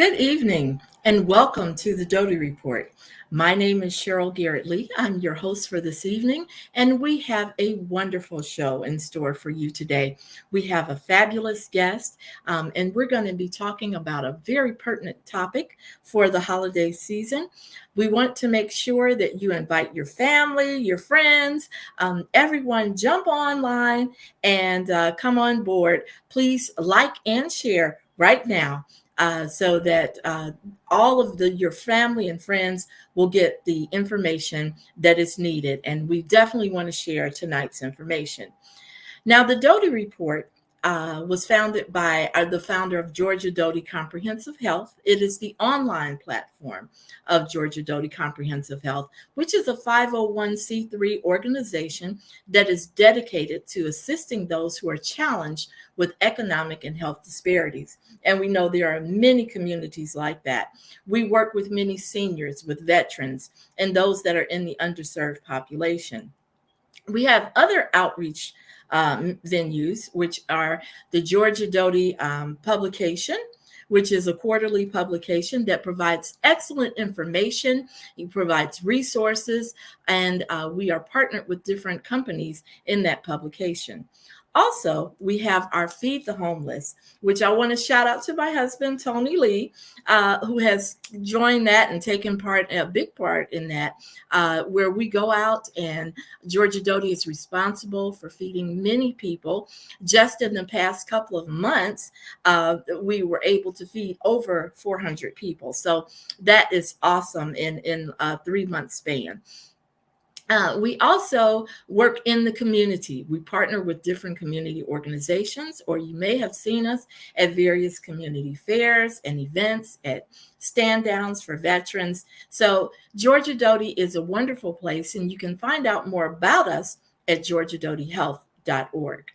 Good evening and welcome to the Doty Report. My name is Cheryl Garrett Lee. I'm your host for this evening, and we have a wonderful show in store for you today. We have a fabulous guest, and we're going to be talking about a very pertinent topic for the holiday season. We want to make sure that you invite your family, your friends, everyone jump online and come on board. Please like and share right now so that all of your family and friends will get the information that is needed. And we definitely want to share tonight's information. Now, the Doty Report was founded by the founder of Georgia Doty Comprehensive Health. It is the online platform of Georgia Doty Comprehensive Health, which is a 501c3 organization that is dedicated to assisting those who are challenged with economic and health disparities. And we know there are many communities like that. We work with many seniors, with veterans, and those that are in the underserved population. We have other outreach venues, which are the Georgia Doty publication, which is a quarterly publication that provides excellent information. It provides resources, and we are partnered with different companies in that publication. Also, we have our Feed the Homeless, which I want to shout out to my husband, Tony Lee, who has joined that and taken a big part in that, where we go out and Georgia Doty is responsible for feeding many people. Just in the past couple of months, we were able to feed over 400 people. So that is awesome in a 3-month span. We also work in the community. We partner with different community organizations, or you may have seen us at various community fairs and events, at stand downs for veterans. So Georgia Doty is a wonderful place, and you can find out more about us at georgiadotyhealth.org.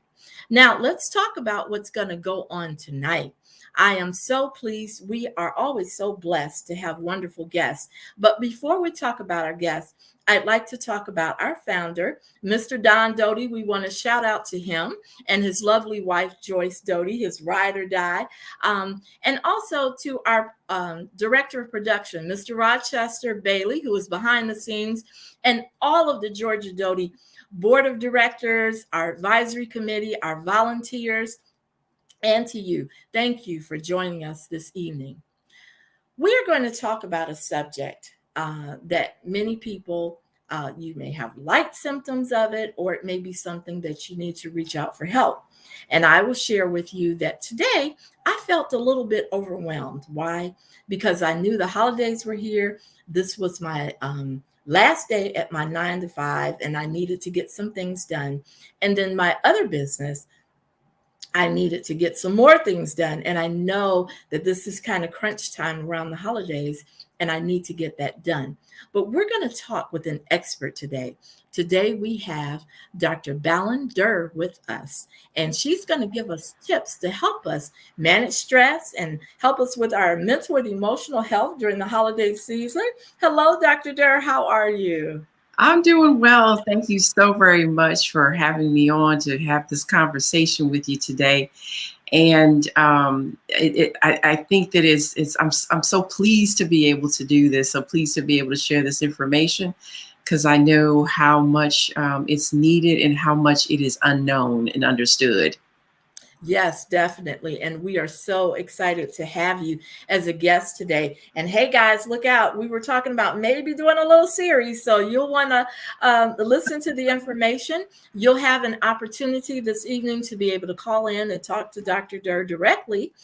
Now, let's talk about what's going to go on tonight. I am so pleased. We are always so blessed to have wonderful guests. But before we talk about our guests, I'd like to talk about our founder, Mr. Don Doty. We want to shout out to him and his lovely wife, Joyce Doty, his ride or die. And also to our director of production, Mr. Rochester Bailey, who is behind the scenes, and all of the Georgia Doty board of directors, our advisory committee, our volunteers, and to you. Thank you for joining us this evening. We are going to talk about a subject that many people, you may have light symptoms of it, or it may be something that you need to reach out for help. And I will share with you that today I felt a little bit overwhelmed. Why? Because I knew the holidays were here. This was my last day at my 9 to 5, and I needed to get some things done. And then my other business, I needed to get some more things done. And I know that this is kind of crunch time around the holidays, and I need to get that done. But we're going to talk with an expert today. Today we have Dr. Balin Durr with us, and she's going to give us tips to help us manage stress and help us with our mental and emotional health during the holiday season. Hello, Dr. Durr. How are you? I'm doing well. Thank you so very much for having me on to have this conversation with you today. And I think that I'm so pleased to be able to do this. So pleased to be able to share this information, because I know how much it's needed and how much it is unknown and understood. Yes, definitely. And we are so excited to have you as a guest today. And hey, guys, look out. We were talking about maybe doing a little series. So you'll want to listen to the information. You'll have an opportunity this evening to be able to call in and talk to Dr. Durr directly.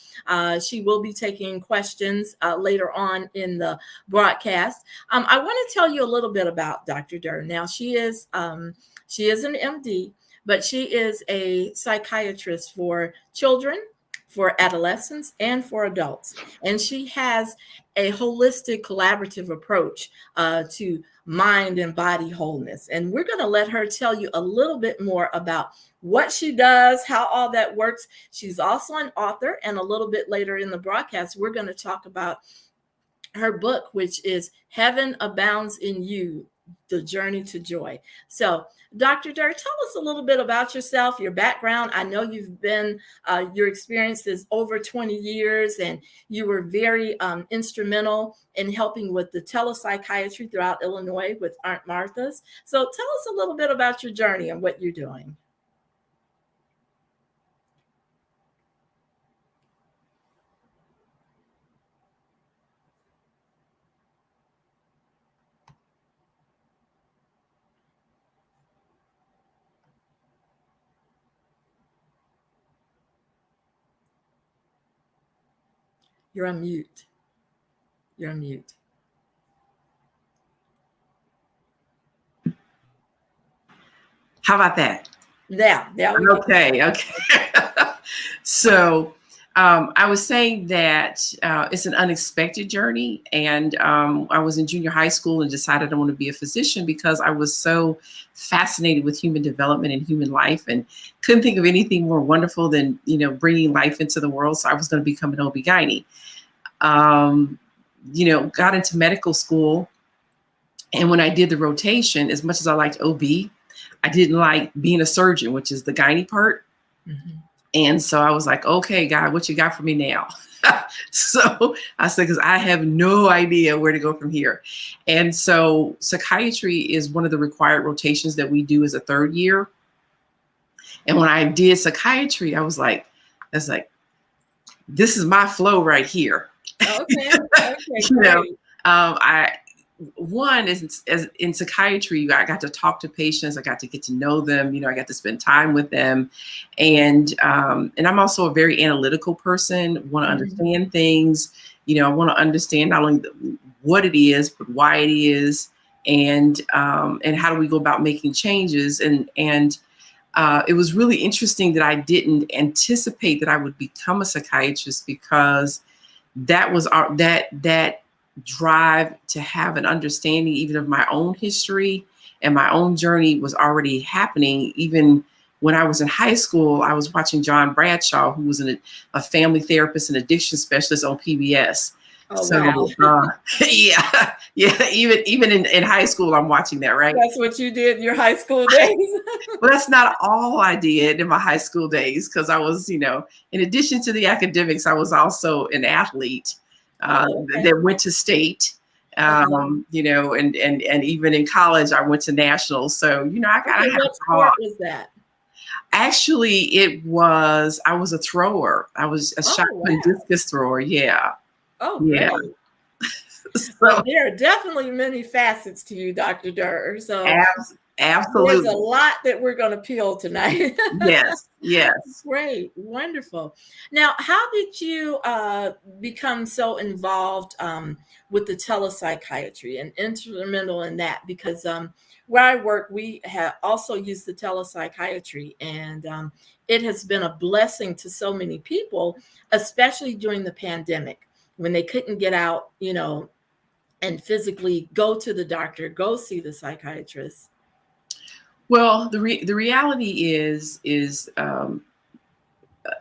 She will be taking questions later on in the broadcast. I want to tell you a little bit about Dr. Durr. Now, she is an MD, but she is a psychiatrist for children, for adolescents, and for adults. And she has a holistic, collaborative approach to mind and body wholeness. And we're going to let her tell you a little bit more about what she does, how all that works. She's also an author, and a little bit later in the broadcast, we're going to talk about her book, which is Heaven Abounds in You, The journey to joy. So, Dr. Durr, tell us a little bit about yourself, your background. I know you've been, your experience is over 20 years, and you were very instrumental in helping with the telepsychiatry throughout Illinois with Aunt Martha's. So, tell us a little bit about your journey and what you're doing. You're on mute. You're on mute. How about that? Yeah. Okay. So I was saying that it's an unexpected journey. And I was in junior high school and decided I want to be a physician because I was so fascinated with human development and human life and couldn't think of anything more wonderful than, bringing life into the world. So I was going to become an OB-GYN. Got into medical school. And when I did the rotation, as much as I liked OB, I didn't like being a surgeon, which is the gynae part. Mm-hmm. And so I was like, okay, God, what you got for me now? So I said, because I have no idea where to go from here. And so psychiatry is one of the required rotations that we do as a third year. And when I did psychiatry, I was like, this is my flow right here. Okay. Great. One is as in psychiatry, I got to talk to patients. I got to get to know them. I got to spend time with them, and I'm also a very analytical person. Want to understand things. I want to understand not only what it is, but why it is, and how do we go about making changes. And it was really interesting that I didn't anticipate that I would become a psychiatrist because that was that drive to have an understanding even of my own history and my own journey was already happening. Even when I was in high school, I was watching John Bradshaw, who was a family therapist and addiction specialist on PBS. Oh, so, wow. Yeah. Even in high school, I'm watching that, right? That's what you did in your high school days. Well, that's not all I did in my high school days, because I was, in addition to the academics, I was also an athlete. That went to state, and even in college, I went to nationals. So, I got to have what sport was that? Actually, I was a thrower. I was a shotgun discus thrower. Yeah. Oh, great. Yeah. So there are definitely many facets to you, Dr. Durr. So absolutely. There's a lot that we're going to peel tonight. Yes. Great. Wonderful. Now, how did you become so involved with the telepsychiatry and instrumental in that? Because where I work, we have also used the telepsychiatry, and it has been a blessing to so many people, especially during the pandemic when they couldn't get out, and physically go to the doctor, go see the psychiatrist. Well, the reality is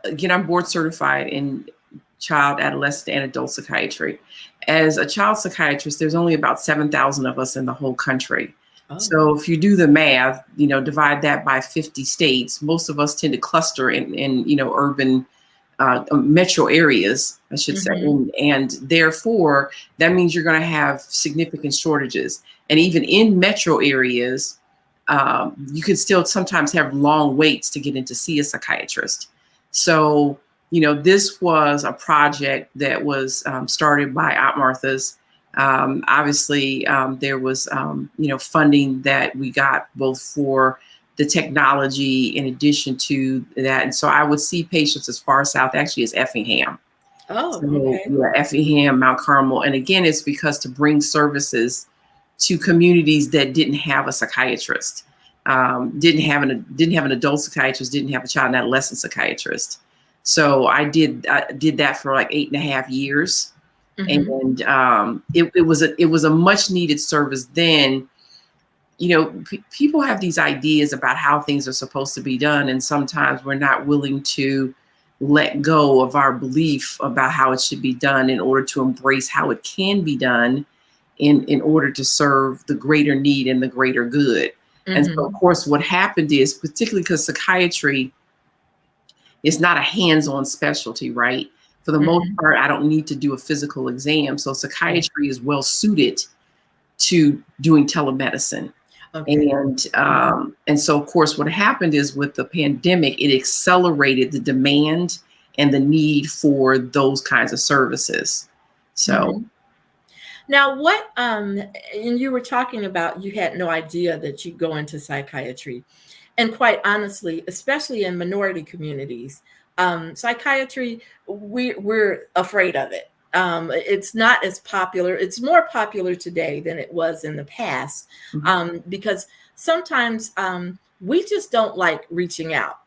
again, I'm board certified in child, adolescent, and adult psychiatry. As a child psychiatrist, there's only about 7,000 of us in the whole country. Oh. So if you do the math, divide that by 50 states, most of us tend to cluster in urban metro areas, I should say. And therefore, that means you're going to have significant shortages. And even in metro areas, you can still sometimes have long waits to get in to see a psychiatrist. So, this was a project that was started by Aunt Martha's. Obviously, there was, funding that we got both for the technology in addition to that. And so I would see patients as far south actually as Effingham. Oh, okay. Yeah, Effingham, Mount Carmel. And again, it's because to bring services to communities that didn't have a psychiatrist, didn't have an adult psychiatrist, didn't have a child and adolescent psychiatrist. So I did that for like 8.5 years. And it was a much needed service then. People have these ideas about how things are supposed to be done, and sometimes we're not willing to let go of our belief about how it should be done in order to embrace how it can be done. in order to serve the greater need and the greater good. And so, of course, what happened is, particularly because psychiatry is not a hands-on specialty, right? For the most part, I don't need to do a physical exam. So psychiatry is well suited to doing telemedicine. Okay. And so, of course, what happened is with the pandemic, it accelerated the demand and the need for those kinds of services. So Now, what and you were talking about you had no idea that you'd go into psychiatry. And quite honestly, especially in minority communities, psychiatry, we're afraid of it. It's not as popular. It's more popular today than it was in the past, because sometimes we just don't like reaching out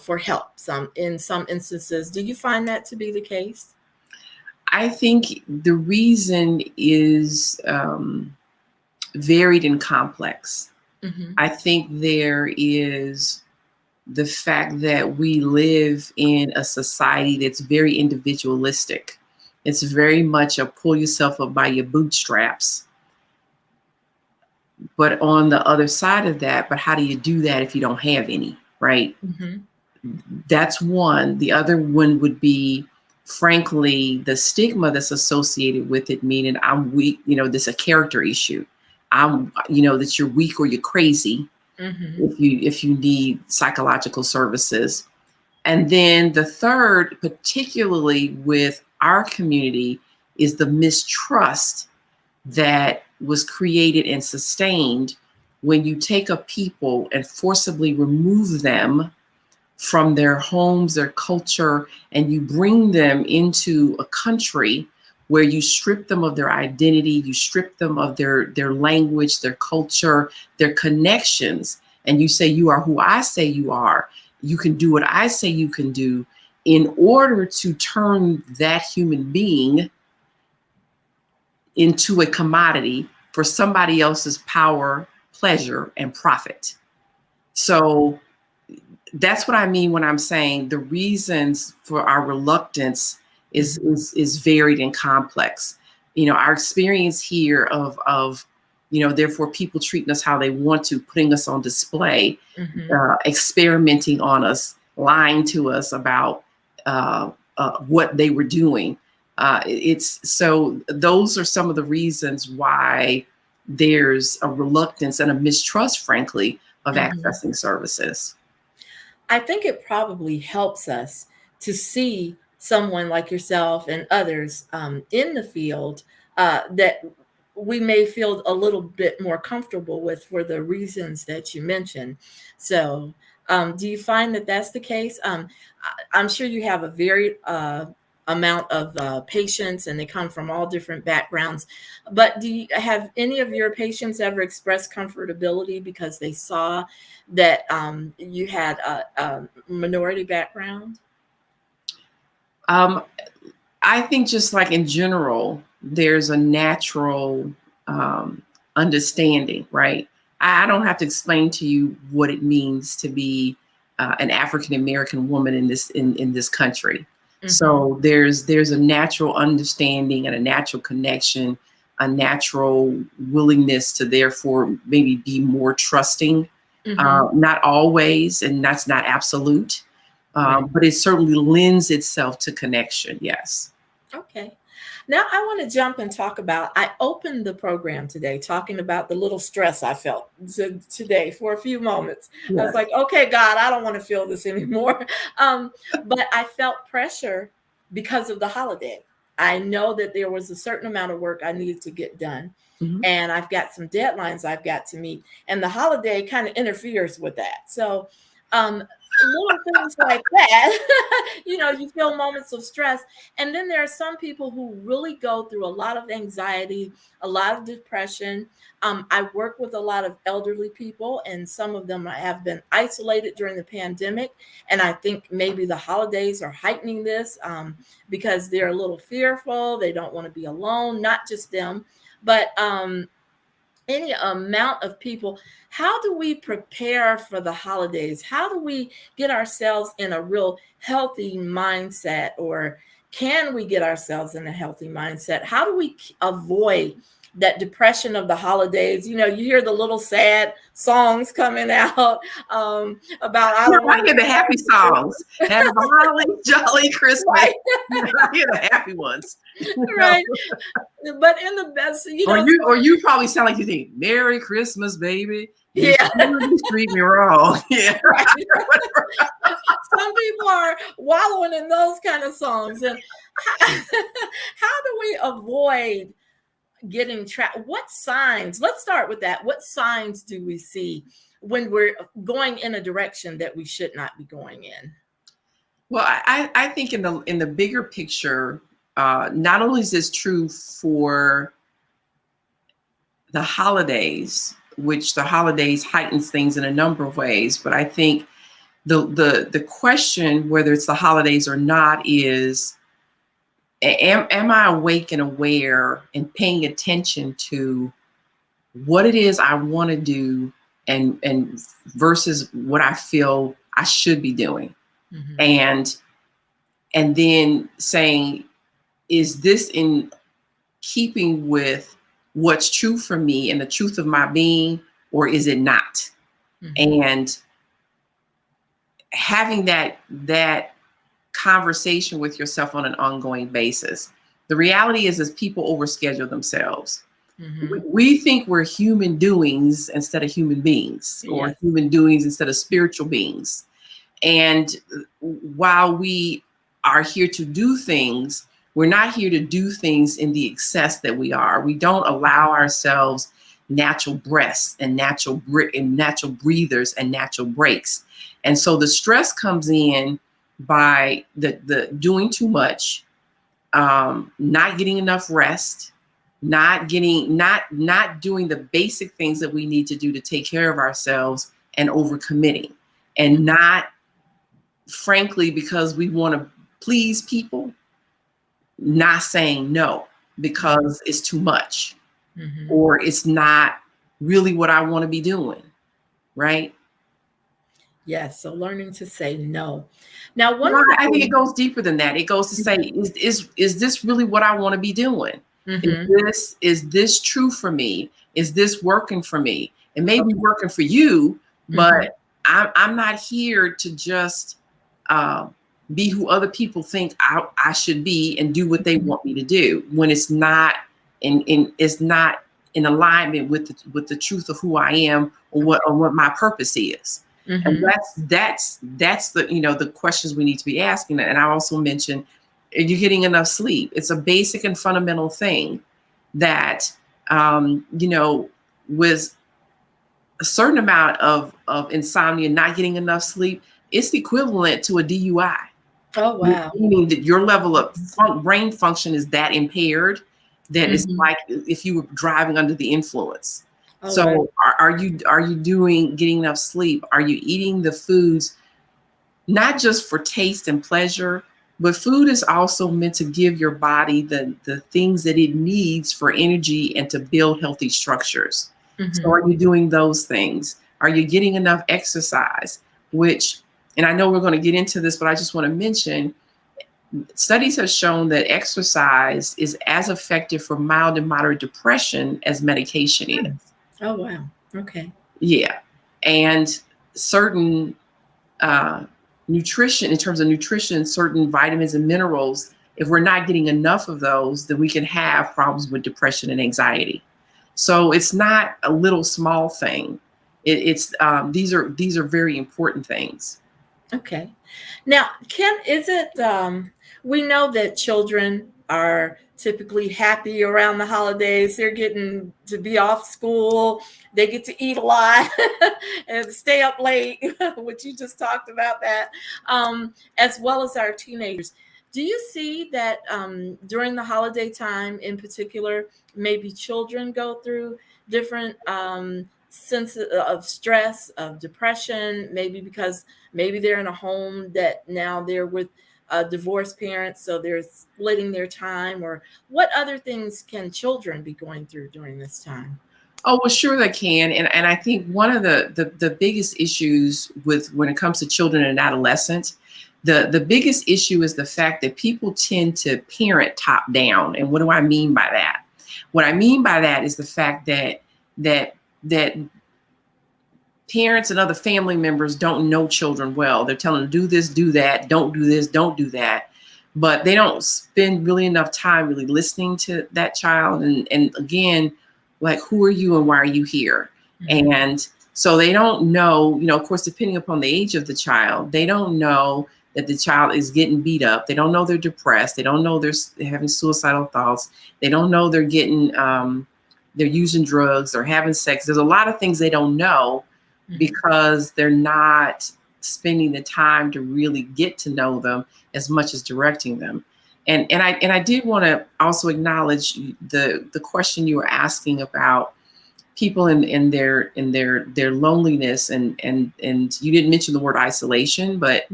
for help. In some instances, do you find that to be the case? I think the reason is varied and complex. I think there is the fact that we live in a society that's very individualistic. It's very much a pull yourself up by your bootstraps. But on the other side of that, but how do you do that if you don't have any, right? That's one. The other one would be, frankly, the stigma that's associated with it, meaning I'm weak, this is a character issue. That you're weak or you're crazy if you need psychological services. And then the third, particularly with our community, is the mistrust that was created and sustained when you take a people and forcibly remove them from their homes, their culture, and you bring them into a country where you strip them of their identity, you strip them of their language, their culture, their connections, and you say, you are who I say you are. You can do what I say you can do, in order to turn that human being into a commodity for somebody else's power, pleasure, and profit. So that's what I mean when I'm saying the reasons for our reluctance is varied and complex. Our experience here of therefore people treating us how they want to, putting us on display, experimenting on us, lying to us about what they were doing. So those are some of the reasons why there's a reluctance and a mistrust, frankly, of accessing services. I think it probably helps us to see someone like yourself and others in the field that we may feel a little bit more comfortable with for the reasons that you mentioned. So, do you find that that's the case? I'm sure you have a very amount of patients, and they come from all different backgrounds. But have any of your patients ever expressed comfortability because they saw that you had a minority background? I think just like in general, there's a natural understanding, right? I don't have to explain to you what it means to be an African American woman in this country. So there's a natural understanding and a natural connection, a natural willingness to therefore maybe be more trusting. Not always, and that's not absolute, but it certainly lends itself to connection. Yes. Okay. Now I want to jump and talk about, I opened the program today talking about the little stress I felt today for a few moments. Yes. I was like, okay, God, I don't want to feel this anymore. But I felt pressure because of the holiday. I know that there was a certain amount of work I needed to get done. And I've got some deadlines I've got to meet. And the holiday kind of interferes with that. So little things like that, you feel moments of stress. And then there are some people who really go through a lot of anxiety, a lot of depression. I work with a lot of elderly people, and some of them have been isolated during the pandemic. And I think maybe the holidays are heightening this because they're a little fearful. They don't want to be alone, not just them, but any amount of people. How do we prepare for the holidays? How do we get ourselves in a real healthy mindset, or can we get ourselves in a healthy mindset? How do we avoid that depression of the holidays. You know, you hear the little sad songs coming out about I No, don't I want hear the happy songs. Have a holly jolly Christmas. right, I hear the happy ones. right. But in the best, you know, Or you probably sound like you think, Merry Christmas, baby. You yeah. shouldn't treat me wrong. Yeah. Right. Some people are wallowing in those kind of songs. And how, how do we avoid getting trapped? What signs, let's start with that. What signs do we see when we're going in a direction that we should not be going in? Well, I think in the bigger picture, not only is this true for the holidays, which the holidays heightens things in a number of ways, but I think the question, whether it's the holidays or not, is am I awake and aware and paying attention to what it is I want to do and versus what I feel I should be doing. Mm-hmm. And then saying, is this in keeping with what's true for me and the truth of my being, or is it not? Mm-hmm. And having that conversation with yourself on an ongoing basis. The reality is people overschedule themselves. Mm-hmm. We think we're human doings instead of human beings, or Yes. human doings instead of spiritual beings. And while we are here to do things, we're not here to do things in the excess that we are. We don't allow ourselves natural breaths and natural breathers and natural breaks. And so the stress comes in by the doing too much, not getting enough rest, not doing the basic things that we need to do to take care of ourselves, and overcommitting, and not, frankly, because we want to please people, not saying no because it's too much, Mm-hmm. or it's not really what I want to be doing, right? Yes. So learning to say no. Now, one No, of the I think it things, goes deeper than that. It goes to say, is this really what I want to be doing? mm-hmm. Is this true for me? Is this working for me? It may be working for you, but Mm-hmm. I'm not here to just be who other people think I should be and do what they want me to do, when it's not it's not in alignment with the truth of who I am, or what my purpose is. And Mm-hmm. that's the the questions we need to be asking. And I also mentioned, are you getting enough sleep? It's a basic and fundamental thing that with a certain amount of insomnia, not getting enough sleep, it's equivalent to a DUI. Oh, wow. Meaning that your level of brain function is that impaired that it's Mm-hmm. like if you were driving under the influence. Oh, wow. So are you getting enough sleep? Are you eating the foods not just for taste and pleasure, but food is also meant to give your body the things that it needs for energy and to build healthy structures. So Mm-hmm. are you doing those things? Are you getting enough exercise? Which, and I know we're going to get into this, but I just want to mention, studies have shown that exercise is as effective for mild and moderate depression as medication is. Oh, wow. Okay. Yeah. And certain nutrition, in terms of nutrition, certain vitamins and minerals, if we're not getting enough of those, then we can have problems with depression and anxiety. So it's not a little small thing. It's these are very important things. Okay. Now, is it, we know that children are typically happy around the holidays. They're getting to be off school. They get to eat a lot and stay up late, which you just talked about that, as well as our teenagers. Do you see that during the holiday time in particular, maybe children go through different sense of stress, of depression, maybe because maybe they're in a home that now they're with divorced parents, so they're splitting their time, or what other things can children be going through during this time? Oh, well, sure they can. And I think one of the biggest issues with when it comes to children and adolescents, the biggest issue is the fact that people tend to parent top down. And what do I mean by that? What I mean by that is the fact that parents and other family members don't know children well. They're telling them, do this, do that, don't do this, don't do that. But they don't spend really enough time really listening to that child. And again, like, who are you and why are you here? Mm-hmm. And so they don't know, of course, depending upon the age of the child, they don't know that the child is getting beat up. They don't know they're depressed. They don't know they're having suicidal thoughts. They don't know they're getting, they're using drugs or having sex. There's a lot of things they don't know because they're not spending the time to really get to know them as much as directing them. And I did want to also acknowledge the question you were asking about people in their loneliness, and you didn't mention the word isolation, but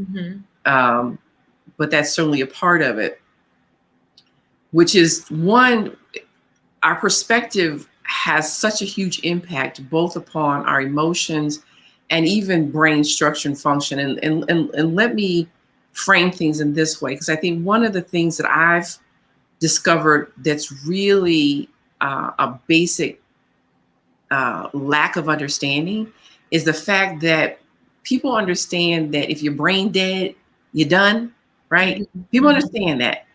that's certainly a part of it, which is one, our perspective has such a huge impact both upon our emotions and even brain structure and function. And let me frame things in this way, because I think one of the things that I've discovered that's really a basic lack of understanding is the fact that people understand that if your brain dead, you're done, right? People understand that.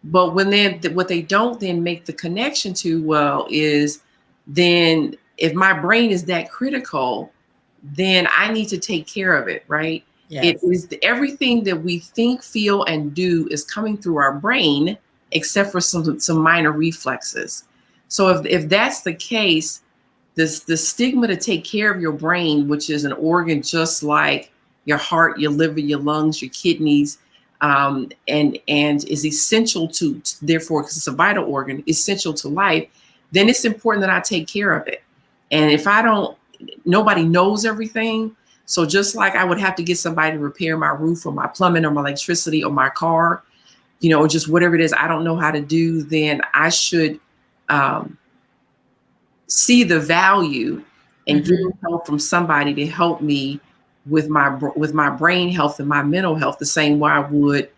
But what they don't then make the connection to, well, is then if my brain is that critical, then I need to take care of it, right? Yes. It is everything that we think, feel, and do is coming through our brain, except for some minor reflexes. So if that's the case, the stigma to take care of your brain, which is an organ just like your heart, your liver, your lungs, your kidneys, and is essential to, therefore, because it's a vital organ, essential to life, then it's important that I take care of it. And if I don't, nobody knows everything. So just like I would have to get somebody to repair my roof or my plumbing or my electricity or my car, or just whatever it is I don't know how to do, then I should see the value and get help from somebody to help me with my brain health and my mental health, the same way I would,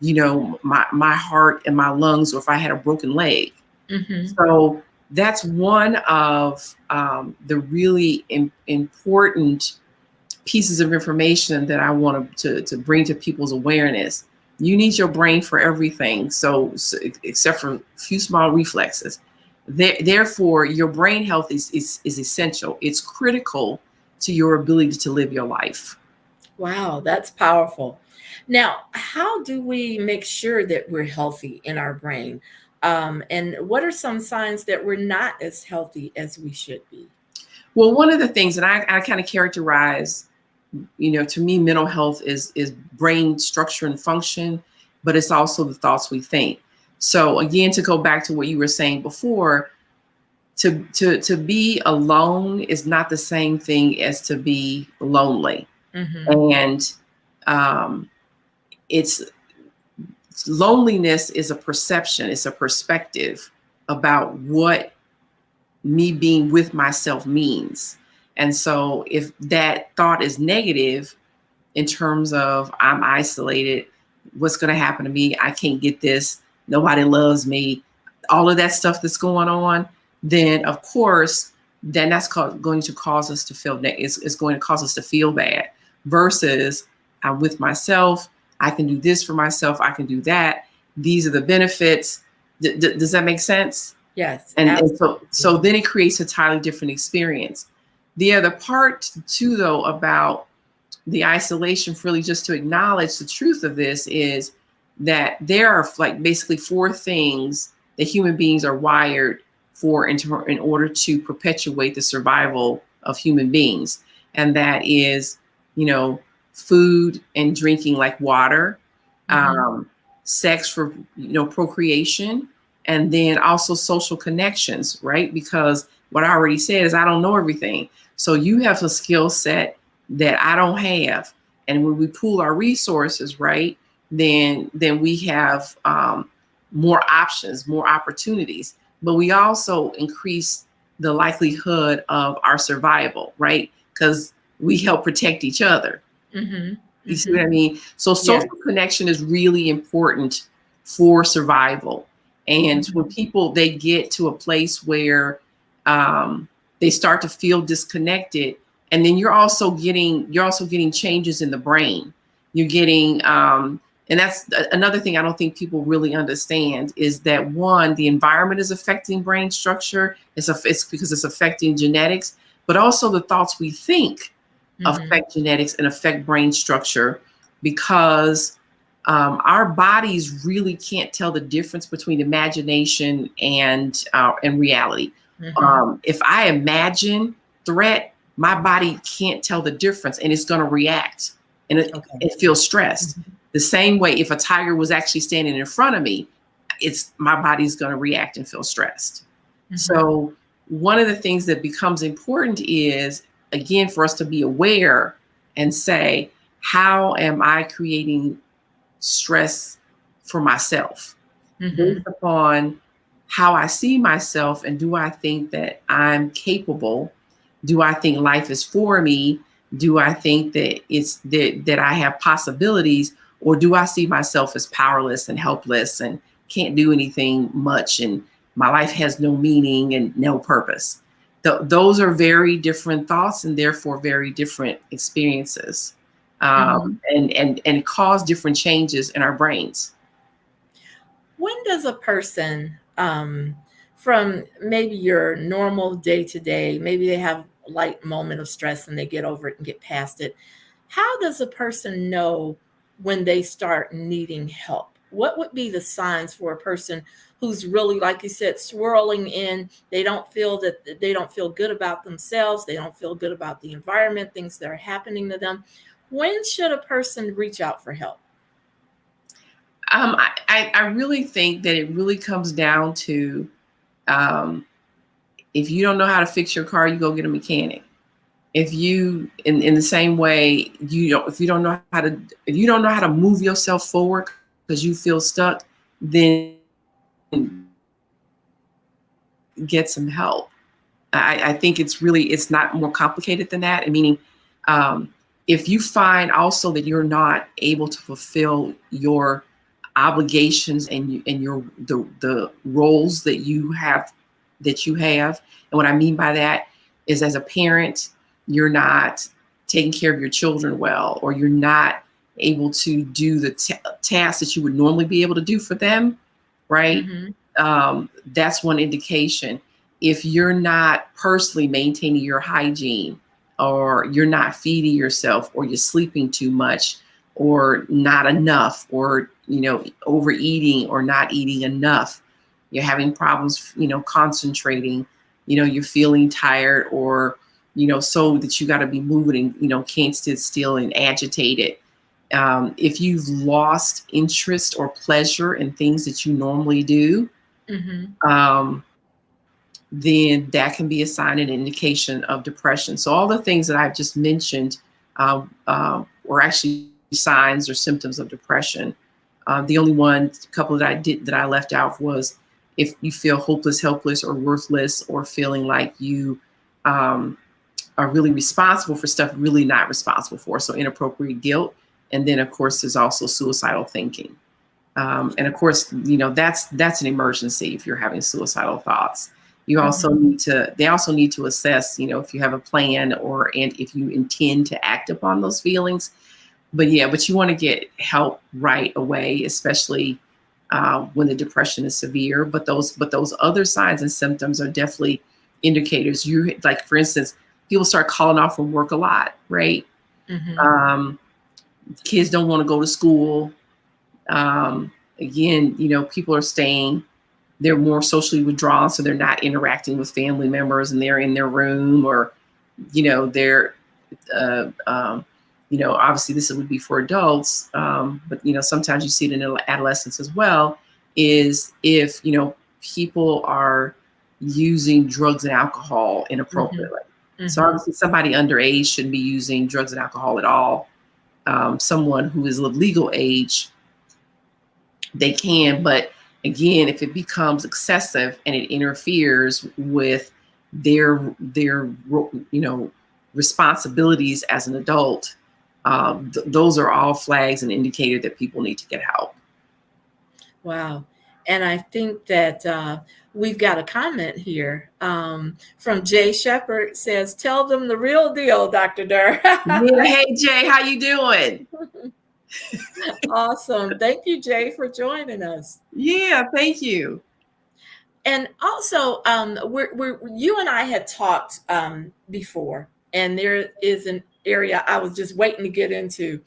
my heart and my lungs, or if I had a broken leg. So that's one of the really important pieces of information that I want to bring to people's awareness. You need your brain for everything. So except for a few small reflexes. Therefore, your brain health is essential. It's critical to your ability to live your life. Wow, that's powerful. Now, how do we make sure that we're healthy in our brain? And what are some signs that we're not as healthy as we should be? Well, one of the things that I kind of characterize, to me, mental health is brain structure and function, but it's also the thoughts we think. So again, to go back to what you were saying before, to be alone is not the same thing as to be lonely. And it's loneliness is a perception, it's a perspective about what me being with myself means. And so if that thought is negative in terms of I'm isolated, what's going to happen to me? I can't get this. Nobody loves me. All of that stuff that's going on, then of course, then that's going to cause us to feel it's going to cause us to feel bad versus I'm with myself. I can do this for myself. I can do that. These are the benefits. Does that make sense? Yes. And so then it creates a entirely different experience. The other part too, though, about the isolation, really just to acknowledge the truth of this is that there are like basically 4 things that human beings are wired for in order to perpetuate the survival of human beings. And that is, food and drinking, like water, sex for, procreation, and then also social connections, right? Because what I already said is I don't know everything. So you have a skill set that I don't have. And when we pool our resources, right, then we have more options, more opportunities. But we also increase the likelihood of our survival, right? Because we help protect each other. You see what I mean? So social connection is really important for survival. And when people, they get to a place where they start to feel disconnected, and then you're also getting changes in the brain. You're getting, and that's another thing I don't think people really understand, is that one, the environment is affecting brain structure. It's because it's affecting genetics, but also the thoughts we think affect genetics and affect brain structure, because our bodies really can't tell the difference between imagination and reality. If I imagine threat, my body can't tell the difference, and it's going to react, and it feels stressed. The same way, if a tiger was actually standing in front of me, my body's going to react and feel stressed. So one of the things that becomes important is, again, for us to be aware and say, how am I creating stress for myself based upon how I see myself? And do I think that I'm capable? Do I think life is for me? Do I think that that I have possibilities? Or do I see myself as powerless and helpless and can't do anything much, and my life has no meaning and no purpose? Those are very different thoughts, and therefore very different experiences, and cause different changes in our brains. When does a person, from maybe your normal day to day, maybe they have a light moment of stress and they get over it and get past it, how does a person know when they start needing help? What would be the signs for a person who's really, like you said, swirling in? They don't feel good about themselves. They don't feel good about the environment, things that are happening to them. When should a person reach out for help? I really think that it really comes down to, if you don't know how to fix your car, you go get a mechanic. If you, in the same way, if you don't know how to move yourself forward because you feel stuck, then get some help. I think it's not more complicated than that. Meaning, if you find also that you're not able to fulfill your obligations and the roles that you have, and what I mean by that is, as a parent, you're not taking care of your children well, or you're not able to do the tasks that you would normally be able to do for them, right? That's one indication. If you're not personally maintaining your hygiene, or you're not feeding yourself, or you're sleeping too much, or not enough, or overeating or not eating enough, you're having problems concentrating, you're feeling tired, or so that you got to be moving and can't sit still and agitated. If you've lost interest or pleasure in things that you normally do, then that can be a sign and indication of depression. So all the things that I've just mentioned were actually signs or symptoms of depression. The only couple that I left out was if you feel hopeless, helpless, or worthless, or feeling like you are really responsible for stuff really not responsible for. So inappropriate guilt. And then, of course, there's also suicidal thinking. And of course, that's an emergency if you're having suicidal thoughts. You also they also need to assess, if you have a plan and if you intend to act upon those feelings. But you want to get help right away, especially when the depression is severe. But those other signs and symptoms are definitely indicators. You, like, for instance, people start calling off from work a lot, right? Kids don't want to go to school. Again, people are they're more socially withdrawn, so they're not interacting with family members, and they're in their room, or, they're, obviously this would be for adults, but, sometimes you see it in adolescents as well, is if, people are using drugs and alcohol inappropriately. So obviously somebody underage shouldn't be using drugs and alcohol at all. Someone who is of legal age, they can, but again, if it becomes excessive and it interferes with their responsibilities as an adult, those are all flags and indicator that people need to get help. Wow. And I think that we've got a comment here from Jay Shepard. Says, "Tell them the real deal, Dr. Durr." Yeah. Hey, Jay, how you doing? Awesome. Thank you, Jay, for joining us. Yeah, thank you. And also, you and I had talked before, and there is an area I was just waiting to get into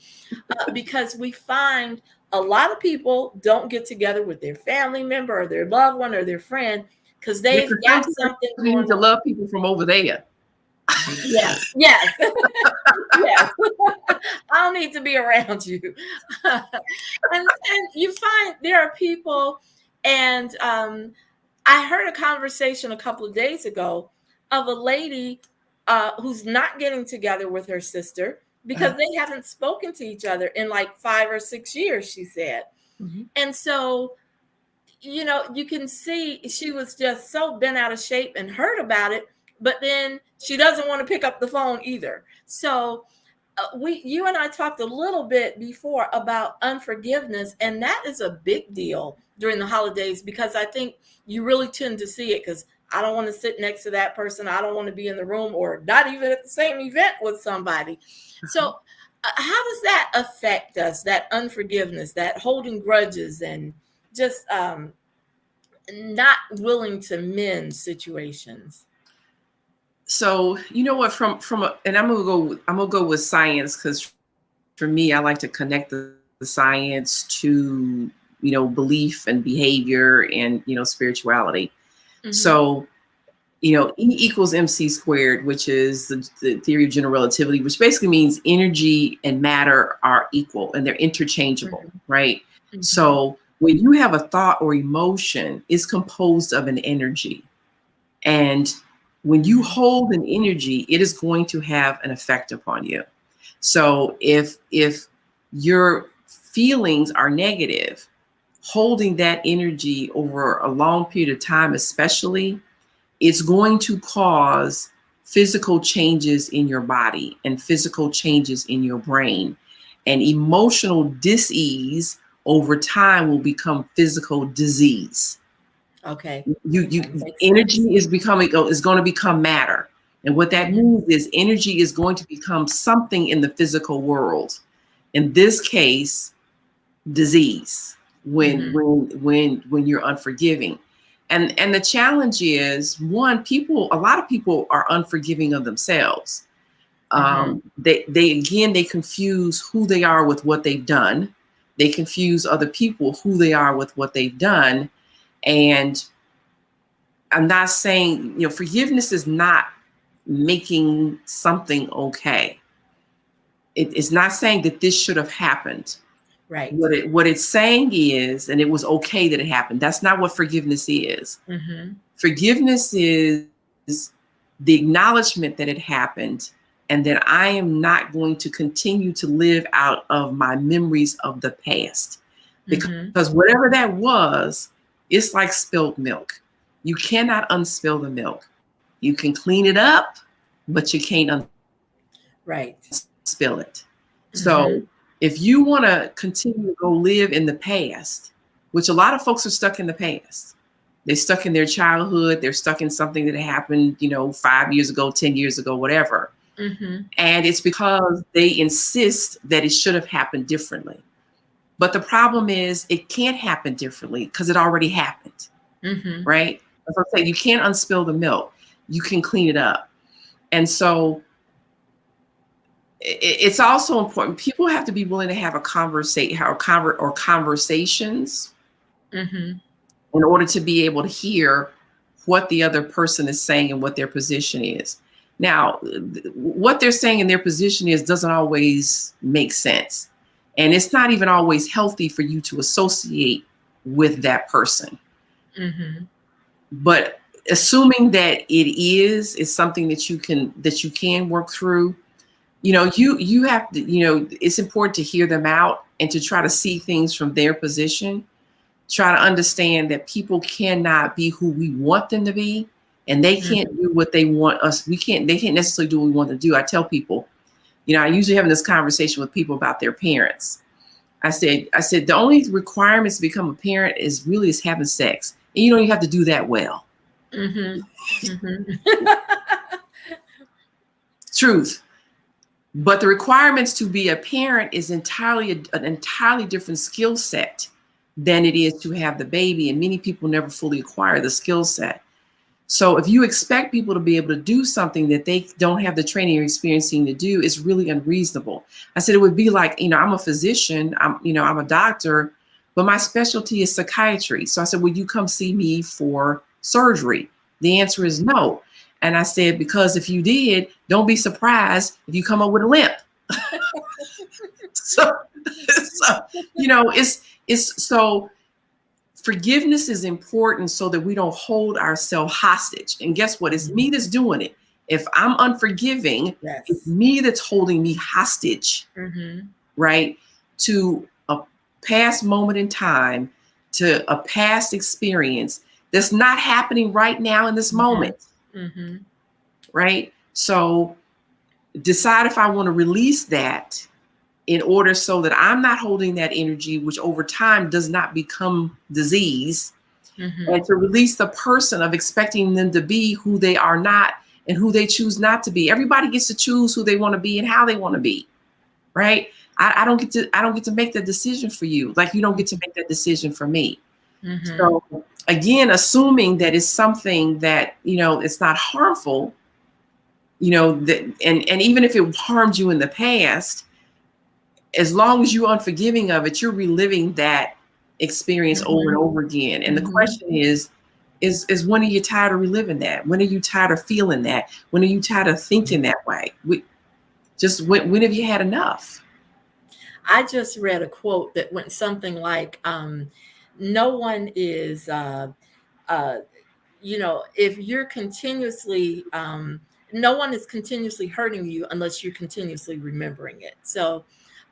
because we find a lot of people don't get together with their family member or their loved one or their friend because they've Because got sometimes something you going need to on. love people from over there. Yes, yes, yes. I don't need to be around you. And you find there are people, and I heard a conversation a couple of days ago of a lady who's not getting together with her sister because they haven't spoken to each other in like 5 or 6 years, she said. Mhm. And so, you can see she was just so bent out of shape and heard about it, but then she doesn't want to pick up the phone either. So, you and I talked a little bit before about unforgiveness, and that is a big deal during the holidays because I think you really tend to see it because I don't want to sit next to that person. I don't want to be in the room or not even at the same event with somebody. So, how does that affect us? That unforgiveness, that holding grudges, and just not willing to mend situations. So you know what? And I'm gonna go with science because for me, I like to connect the science to belief and behavior and spirituality. Mm-hmm. So E equals MC squared, which is the theory of general relativity, which basically means energy and matter are equal and they're interchangeable, Mm-hmm. right? Mm-hmm. So when you have a thought or emotion, it's composed of an energy. And when you hold an energy, it is going to have an effect upon you. So if your feelings are negative, holding that energy over a long period of time, especially, it's going to cause physical changes in your body and physical changes in your brain. And emotional dis-ease over time will become physical disease. Okay. You That makes sense. energy is going to become matter. And what that Mm-hmm. means is energy is going to become something in the physical world. In this case, disease when Mm-hmm. when you're unforgiving. And the challenge is, one, a lot of people are unforgiving of themselves. Mm-hmm. They confuse who they are with what they've done. They confuse other people who they are with what they've done. And I'm not saying, forgiveness is not making something okay. It's not saying that this should have happened. Right. What it's saying is, and it was okay that it happened. That's not what forgiveness is. Mm-hmm. Forgiveness is the acknowledgement that it happened and that I am not going to continue to live out of my memories of the past. Mm-hmm. Because whatever that was, it's like spilled milk. You cannot unspill the milk. You can clean it up, but you can't Right. unspill it. Mm-hmm. So if you want to continue to go live in the past, which a lot of folks are stuck in the past, they're stuck in their childhood, they're stuck in something that happened, 5 years ago, 10 years ago, whatever. Mm-hmm. And it's because they insist that it should have happened differently. But the problem is it can't happen differently because it already happened, Mm-hmm. right? As I say, you can't unspill the milk. You can clean it up. And so it's also important. People have to be willing to have conversations Mm-hmm. in order to be able to hear what the other person is saying and what their position is. Now, what they're saying in their position doesn't always make sense. And it's not even always healthy for you to associate with that person. Mm-hmm. But assuming that it's something that you can work through, you have to, it's important to hear them out and to try to see things from their position. Try to understand that people cannot be who we want them to be, and they can't Mm-hmm. do what they want us. They can't necessarily do what we want to do. I tell people, I usually having this conversation with people about their parents. I said, the only requirements to become a parent is having sex. And you don't even have to do that well. Mm-hmm. Mm-hmm. Truth. But the requirements to be a parent is an entirely different skill set than it is to have the baby. And many people never fully acquire the skill set. So if you expect people to be able to do something that they don't have the training or experiencing to do, it's really unreasonable. I said, it would be like, I'm a physician, I'm a doctor, but my specialty is psychiatry. So I said, would you come see me for surgery? The answer is no. And I said, because if you did, don't be surprised if you come up with a limp. so so forgiveness is important so that we don't hold ourselves hostage. And guess what? It's me that's doing it. If I'm unforgiving, Yes. It's me that's holding me hostage, right? To a past moment in time, to a past experience that's not happening right now in this moment, right? So decide if I want to release that in order so that I'm not holding that energy, which over time does not become disease, and to release the person of expecting them to be who they are not and who they choose not to be. Everybody gets to choose who they want to be and how they want to be, right? I don't get to make that decision for you, like you don't get to make that decision for me. So again, assuming that it's something that it's not harmful, that and even if it harmed you in the past, as long as you're unforgiving of it, you're reliving that experience over and over again. And the question is when are you tired of reliving that? When are you tired of feeling that? When are you tired of thinking that way? When have you had enough? I just read a quote that went something like, no one is, if you're continuously, no one is continuously hurting you unless you're continuously remembering it. So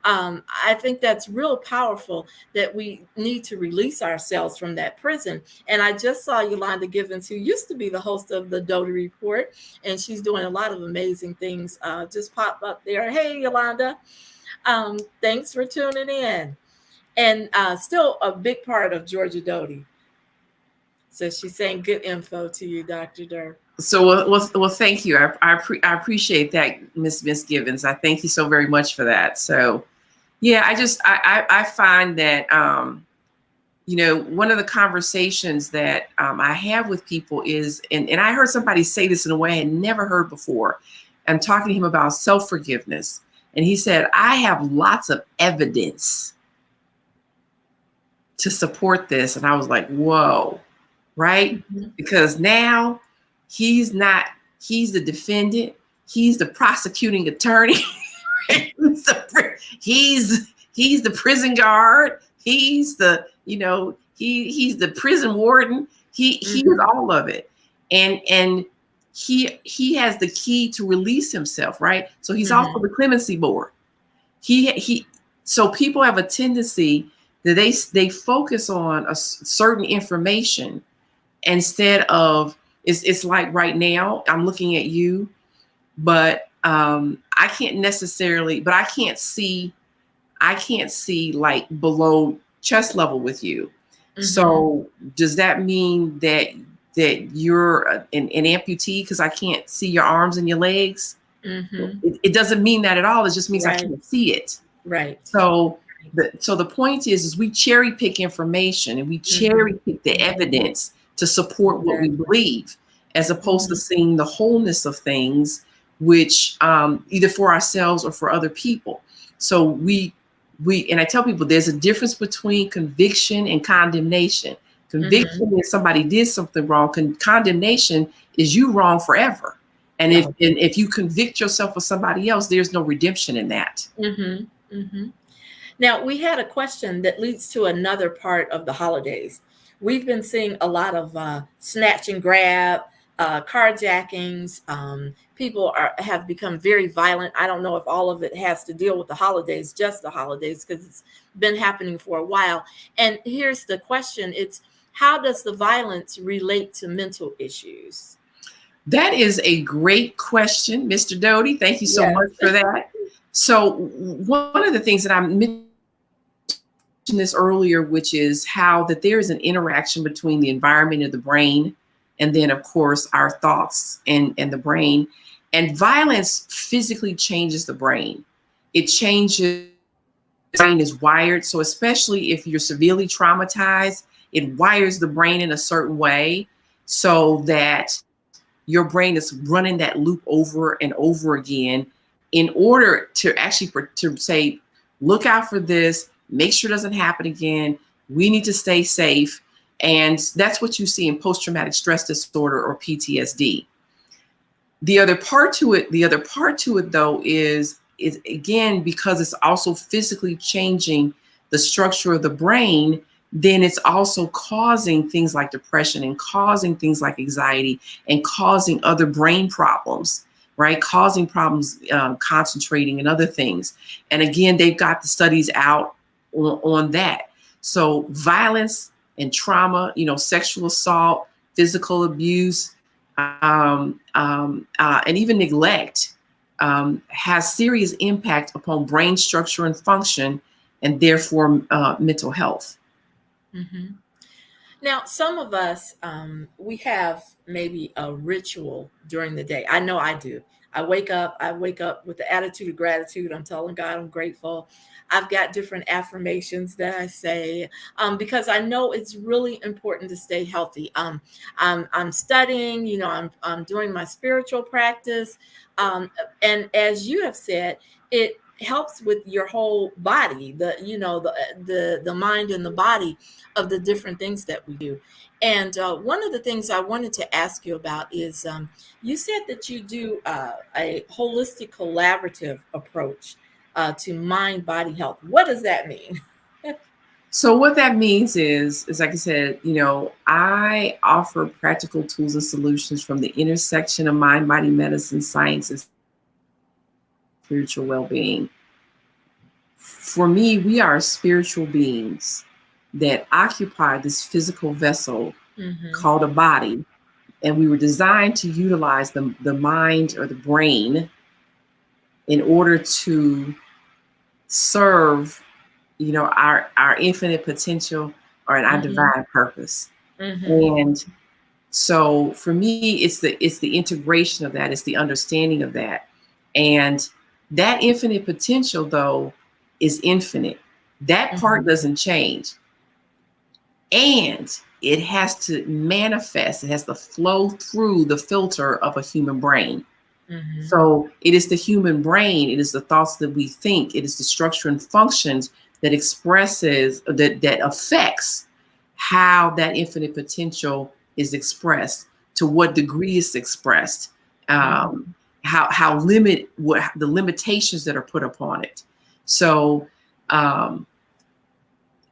I think that's real powerful, that we need to release ourselves from that prison. And I just saw Yolanda Givens, who used to be the host of the Doty Report, and she's doing a lot of amazing things. Just pop up there. Hey, Yolanda. Thanks for tuning in. And still a big part of Georgia Doty. So she's saying good info to you, Dr. Durr. So, well, thank you. I appreciate that, Miss Givens. I thank you so very much for that. So, yeah, I find that, one of the conversations that I have with people is, and I heard somebody say this in a way I had never heard before. I'm talking to him about self-forgiveness. And he said, I have lots of evidence to support this. And I was like, whoa, right? Because now he's the defendant. He's the prosecuting attorney. He's the prison guard. He's the, he's the prison warden. He is all of it. And he has the key to release himself, right? So he's also the clemency board. So people have a tendency that they focus on a certain information instead of, it's like right now I'm looking at you, but I can't see like below chest level with you. So does that mean that you're an amputee because I can't see your arms and your legs? It doesn't mean that at all. It just means I can't see it. Right. So the point is we cherry pick information and we cherry pick the evidence to support what we believe, as opposed to seeing the wholeness of things, which either for ourselves or for other people. So we and I tell people there's a difference between conviction and condemnation. Conviction is somebody did something wrong. Condemnation is you wrong forever. And if you convict yourself of somebody else, there's no redemption in that. Now, we had a question that leads to another part of the holidays. We've been seeing a lot of snatch and grab, carjackings. People have become very violent. I don't know if all of it has to deal with the holidays, just the holidays, because it's been happening for a while. And here's the question. It's, how does the violence relate to mental issues? That is a great question, Mr. Doty. Thank you so much for that. So one of the things that I mentioned this earlier, which is how that there is an interaction between the environment and the brain, and then of course our thoughts and the brain. And violence physically changes the brain. It changes, the brain is wired. So especially if you're severely traumatized, it wires the brain in a certain way so that your brain is running that loop over and over again in order to actually to say, look out for this, make sure it doesn't happen again. We need to stay safe. And that's what you see in post-traumatic stress disorder or PTSD. The other part to it though is again, because it's also physically changing the structure of the brain, then it's also causing things like depression and causing things like anxiety and causing other brain problems, right? Causing problems concentrating and other things. And again, they've got the studies out on that. So violence and trauma, sexual assault, physical abuse, and even neglect has serious impact upon brain structure and function, and therefore mental health. Mm-hmm. Now, some of us, we have maybe a ritual during the day. I know I do. I wake up with the attitude of gratitude. I'm telling God I'm grateful. I've got different affirmations that I say because I know it's really important to stay healthy. I'm studying, I'm doing my spiritual practice. And as you have said, it helps with your whole body, the mind and the body of the different things that we do. And one of the things I wanted to ask you about is you said that you do a holistic collaborative approach to mind body health. What does that mean? So what that means is like I said, I offer practical tools and solutions from the intersection of mind, body, medicine, science, and spiritual well-being. For me, we are spiritual beings that occupy this physical vessel called a body. And we were designed to utilize the mind or the brain in order to serve, our infinite potential or our divine purpose. And so for me, it's the integration of that, it's the understanding of that. And that infinite potential, though, is infinite. That part doesn't change. And it has to manifest, it has to flow through the filter of a human brain. So it is the human brain, it is the thoughts that we think, it is the structure and functions that expresses, that affects how that infinite potential is expressed, to what degree it's expressed, what the limitations that are put upon it. So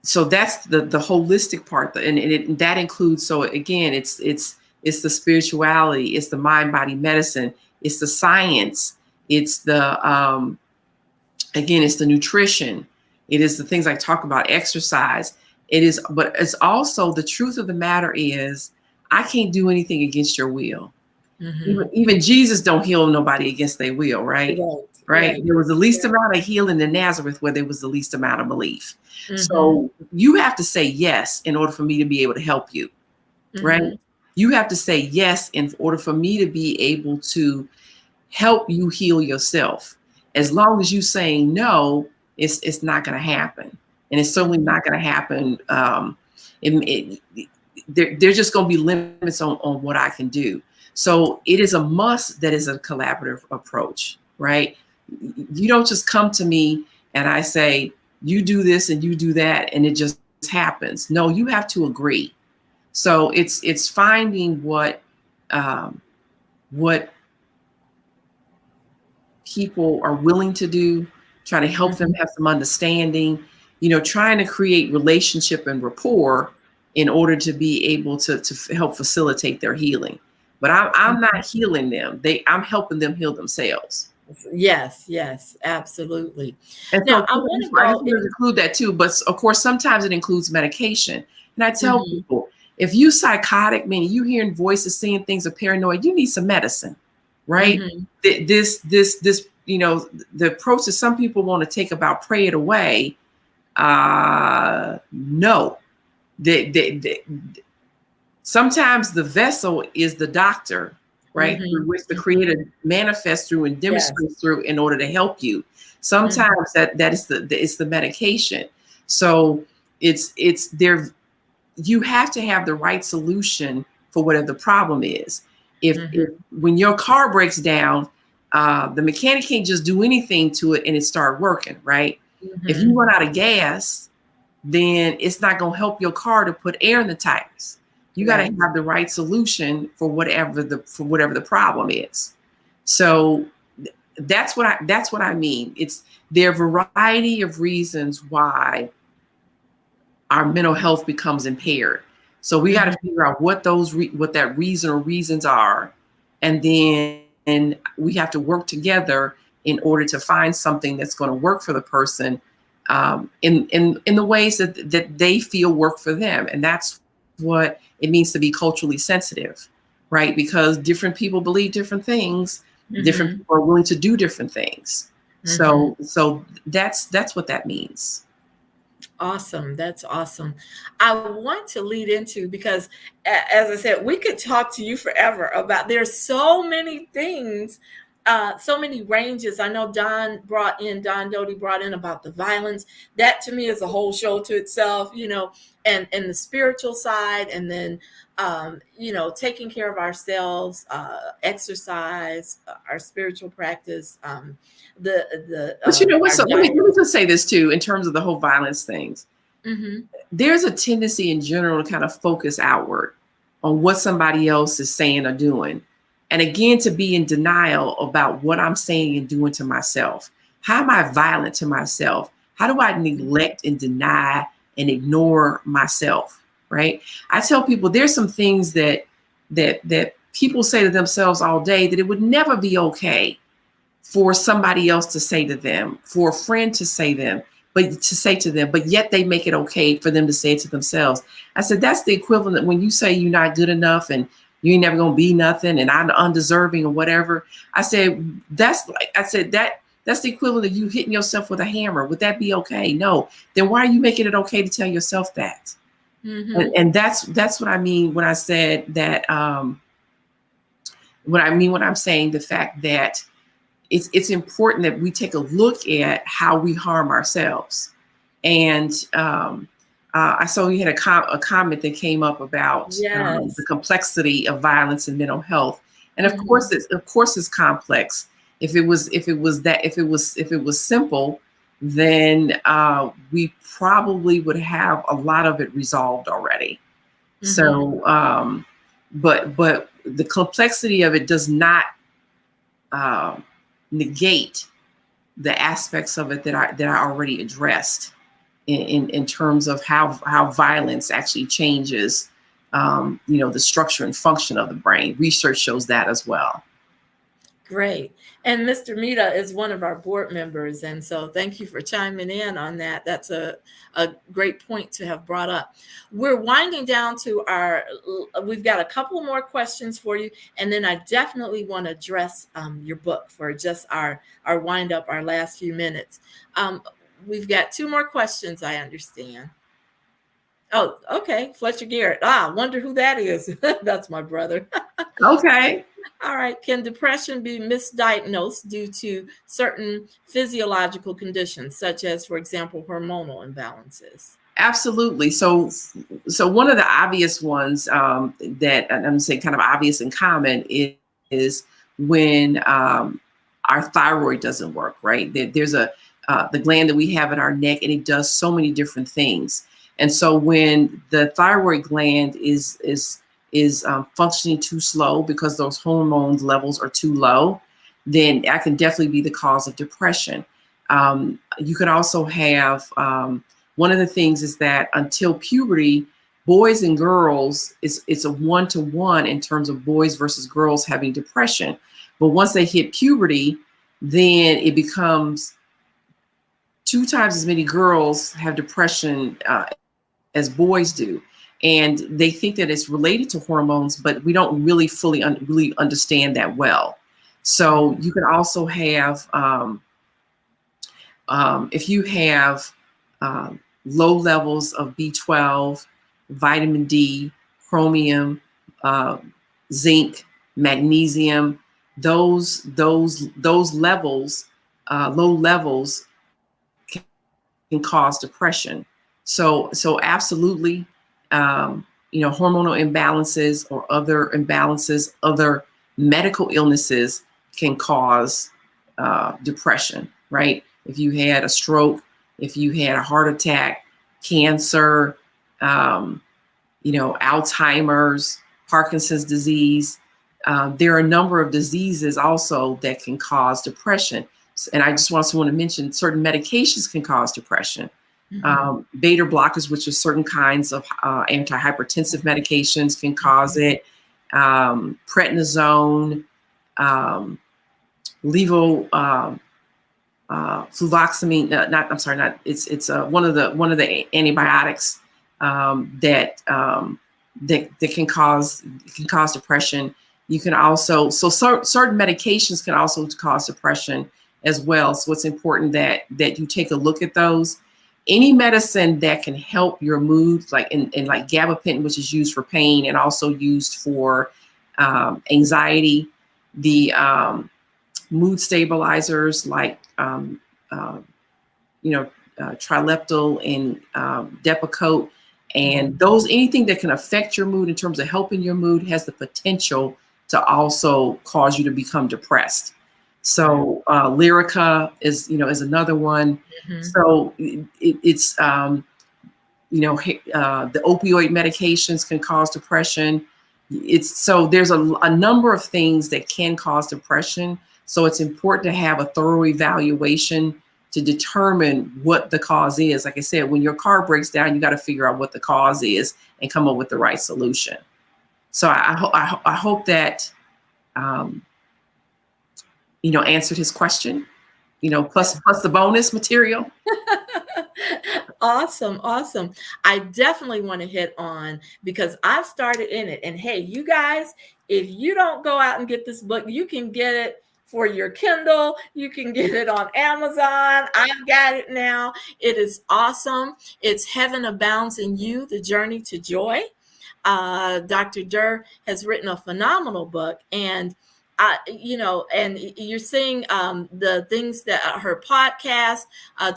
so that's the holistic part, and that includes. So again, it's the spirituality, it's the mind, body, medicine, it's the science, it's the again, it's the nutrition, it is the things I talk about, exercise. It is, but it's also the truth of the matter is, I can't do anything against your will. Even Jesus don't heal nobody against their will, right? Right. There was the least amount of healing in Nazareth where there was the least amount of belief. So you have to say yes in order for me to be able to help you, right? You have to say yes in order for me to be able to help you heal yourself. As long as you saying no, it's not going to happen. And it's certainly not going to happen. There's just going to be limits on what I can do. So it is a must that is a collaborative approach, right? You don't just come to me and I say, you do this and you do that, and it just happens. No, you have to agree. So it's finding what people are willing to do, trying to help them have some understanding, trying to create relationship and rapport in order to be able to help facilitate their healing. But I'm not healing them. I'm helping them heal themselves. Yes, absolutely. And Now, so I want to include that too, but of course, sometimes it includes medication. And I tell people, if you psychotic, meaning you hearing voices, seeing things, are paranoid, you need some medicine, right? This, the approach that some people want to take about pray it away, No. Sometimes the vessel is the doctor, right? Through which the creator manifests through and demonstrates through in order to help you. Sometimes that is it's the medication. So it's there. You have to have the right solution for whatever the problem is. If when your car breaks down, the mechanic can't just do anything to it and it start working, right? If you run out of gas, then it's not going to help your car to put air in the tires. You got to have the right solution for whatever the problem is. So that's what I mean. There are a variety of reasons why our mental health becomes impaired. So we got to figure out what that reason or reasons are, and then we have to work together in order to find something that's going to work for the person in the ways that they feel work for them. And that's what it means to be culturally sensitive, right? Because different people believe different things, different people are willing to do different things. So that's what that means. Awesome. That's awesome. I want to lead into, because as I said, we could talk to you forever about, there's so many things, so many ranges. I know Don Doty brought in about the violence. That to me is a whole show to itself, and the spiritual side, and then, taking care of ourselves, exercise, our spiritual practice, but you know what? So let me just say this too, in terms of the whole violence things. There's a tendency in general to kind of focus outward on what somebody else is saying or doing. And again, to be in denial about what I'm saying and doing to myself. How am I violent to myself? How do I neglect and deny and ignore myself? Right? I tell people there's some things that people say to themselves all day that it would never be okay for somebody else to say to them, for a friend to say to them, but yet they make it okay for them to say it to themselves. I said, that's the equivalent when you say you're not good enough and you ain't never gonna be nothing and I'm undeserving or whatever. I said, that's the equivalent of you hitting yourself with a hammer. Would that be okay? No. Then why are you making it okay to tell yourself that? And that's what I mean when I said that, when I'm saying the fact that it's important that we take a look at how we harm ourselves. And I saw you had a comment that came up about the complexity of violence and mental health. And of course it's complex. If it was simple, then we probably would have a lot of it resolved already. So, but the complexity of it does not negate the aspects of it that I already addressed in terms of how violence actually changes, the structure and function of the brain. Research shows that as well. Great. And Mr. Mita is one of our board members. And so thank you for chiming in on that. That's a great point to have brought up. We're winding down to we've got a couple more questions for you. And then I definitely want to address your book for just our wind up, our last few minutes. We've got 2 more questions, I understand. Oh, okay. Fletcher Garrett. Wonder who that is. That's my brother. Okay. All right. Can depression be misdiagnosed due to certain physiological conditions, such as, for example, hormonal imbalances? Absolutely. So one of the obvious ones that I'm going to say kind of obvious and common is when our thyroid doesn't work, right? There's the gland that we have in our neck, and it does so many different things. And so when the thyroid gland is functioning too slow because those hormone levels are too low, then that can definitely be the cause of depression. You can also have, one of the things is that until puberty, boys and girls, it's a 1-to-1 in terms of boys versus girls having depression. But once they hit puberty, then it becomes 2 times as many girls have depression as boys do. And they think that it's related to hormones, but we don't really fully really understand that well. So you can also have, if you have low levels of B12, vitamin D, chromium, zinc, magnesium. Those levels, low levels, can cause depression. So absolutely, hormonal imbalances or other imbalances, other medical illnesses can cause depression, right? If you had a stroke, if you had a heart attack, cancer, Alzheimer's, Parkinson's disease. There are a number of diseases also that can cause depression. And I just also want to mention certain medications can cause depression. Beta blockers, which are certain kinds of antihypertensive medications, can cause it. Prednisone, fluvoxamine. It's one of the antibiotics that can cause depression. You can also certain medications can also cause depression as well. So it's important that you take a look at those. Any medicine that can help your mood, like like gabapentin, which is used for pain and also used for anxiety. The mood stabilizers like Trileptal and Depakote, and those, anything that can affect your mood in terms of helping your mood has the potential to also cause you to become depressed. So Lyrica is another one. So it's the opioid medications can cause depression. There's a number of things that can cause depression. So it's important to have a thorough evaluation to determine what the cause is. Like I said, when your car breaks down, you got to figure out what the cause is and come up with the right solution. So I hope that answered his question. Plus the bonus material. Awesome. I definitely want to hit on, because I've started in it. And hey, you guys, if you don't go out and get this book, you can get it for your Kindle. You can get it on Amazon. I've got it now. It is awesome. It's Heaven Abounds in You, The Journey to Joy. Dr. Durr has written a phenomenal book, and and you're seeing the things that her podcast,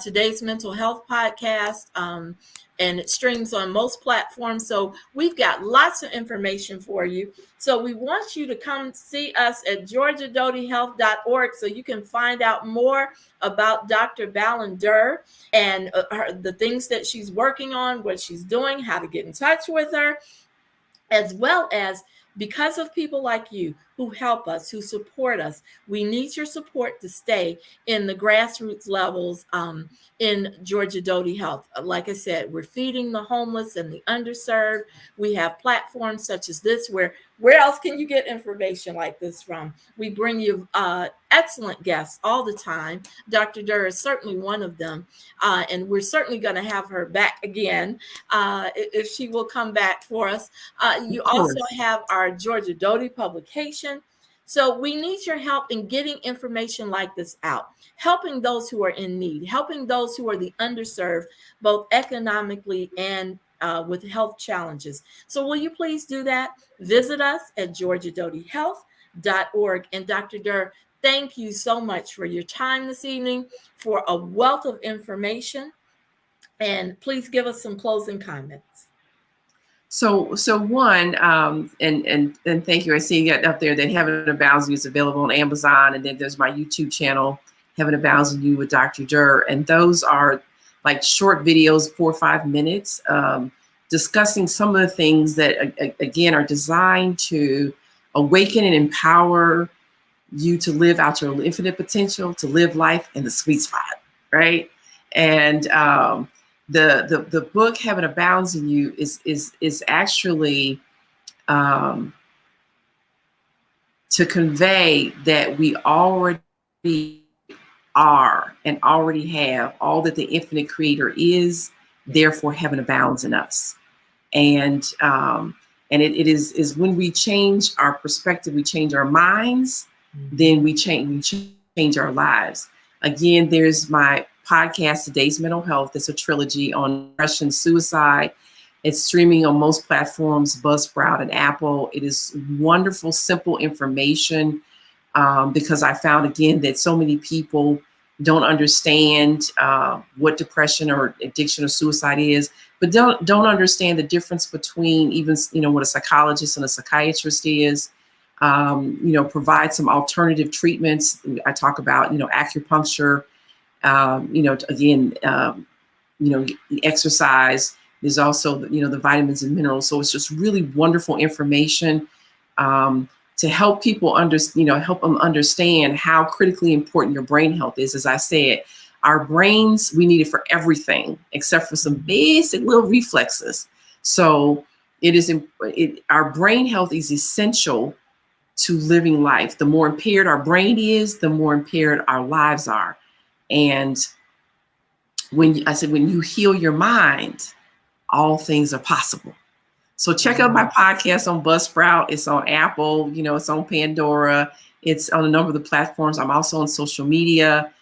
Today's Mental Health Podcast, and it streams on most platforms. So we've got lots of information for you. So we want you to come see us at georgiadotyhealth.org so you can find out more about Dr. Balin Durr and the things that she's working on, what she's doing, how to get in touch with her, as well as, because of people like you who help us, who support us, we need your support to stay in the grassroots levels in Georgia Doty Health. Like I said, we're feeding the homeless and the underserved. We have platforms such as this, where else can you get information like this from? We bring you excellent guests all the time. Dr. Durr is certainly one of them. And we're certainly going to have her back again if she will come back for us. You also have our Georgia Doty publication. So we need your help in getting information like this out, helping those who are in need, helping those who are the underserved, both economically and with health challenges. So will you please do that? Visit us at georgiadotyhealth.org. And Dr. Durr, thank you so much for your time this evening, for a wealth of information. And please give us some closing comments. So one, and thank you. I see you up there that Heaven Abounds in You is available on Amazon, and then there's my YouTube channel, Heaven Abounds in You with Dr. Durr, and those are like short videos, 4 or 5 minutes, discussing some of the things that again are designed to awaken and empower you to live out your infinite potential, to live life in the sweet spot, right? And the book Heaven Abounds in You is actually to convey that we already are and already have all that the infinite creator is, therefore heaven abounds in us. And it is when we change our perspective, we change our minds, then we change our lives. Again, there's my podcast, Today's Mental Health. It's a trilogy on depression, suicide. It's streaming on most platforms, Buzzsprout and Apple. It is wonderful, simple information, because I found, again, that so many people don't understand what depression or addiction or suicide is, but don't understand the difference between even, what a psychologist and a psychiatrist is. Provide some alternative treatments. I talk about, acupuncture, exercise. There's also, the vitamins and minerals. So it's just really wonderful information to help people help them understand how critically important your brain health is. As I said, our brains, we need it for everything except for some basic little reflexes. So our brain health is essential to living life. The more impaired our brain is, the more impaired our lives are. And when you heal your mind, all things are possible. So check out my podcast on Buzzsprout. It's on Apple, it's on Pandora. It's on a number of the platforms. I'm also on social media,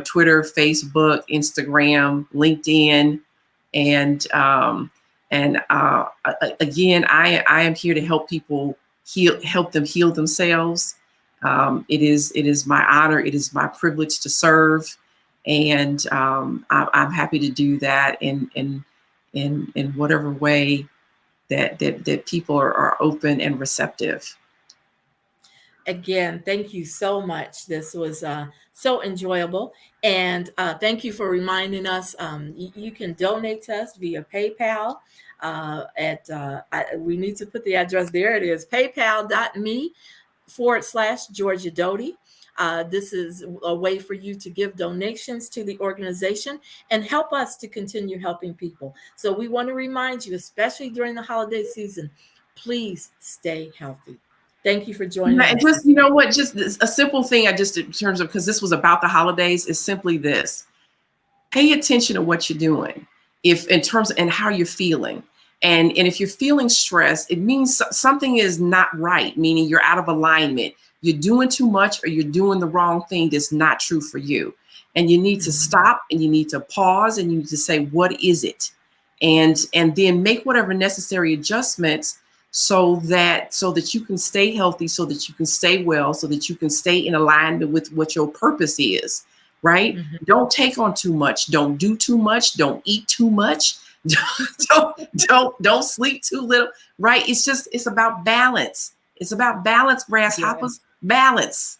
Twitter, Facebook, Instagram, LinkedIn. And again, I am here to help people help them heal themselves. It is my honor. It is my privilege to serve. And I'm happy to do that in whatever way that people are open and receptive. Again, thank you so much. This was so enjoyable. And thank you for reminding us you can donate to us via PayPal. We need to put the address there. It is paypal.me/Georgia Doty. This is a way for you to give donations to the organization and help us to continue helping people. So we want to remind you, especially during the holiday season, please stay healthy. Thank you for joining us. And just, just a simple thing, in terms of, because this was about the holidays, is simply this. Pay attention to what you're doing, and how you're feeling. And if you're feeling stressed, it means something is not right, meaning you're out of alignment. You're doing too much or you're doing the wrong thing that's not true for you. And you need to stop and you need to pause and you need to say, what is it? And then make whatever necessary adjustments so that you can stay healthy, so that you can stay well, so that you can stay in alignment with what your purpose is, right? Mm-hmm. Don't take on too much. Don't do too much. Don't eat too much. Don't sleep too little, right? It's about balance. It's about balance, grasshoppers. Yeah. Balance.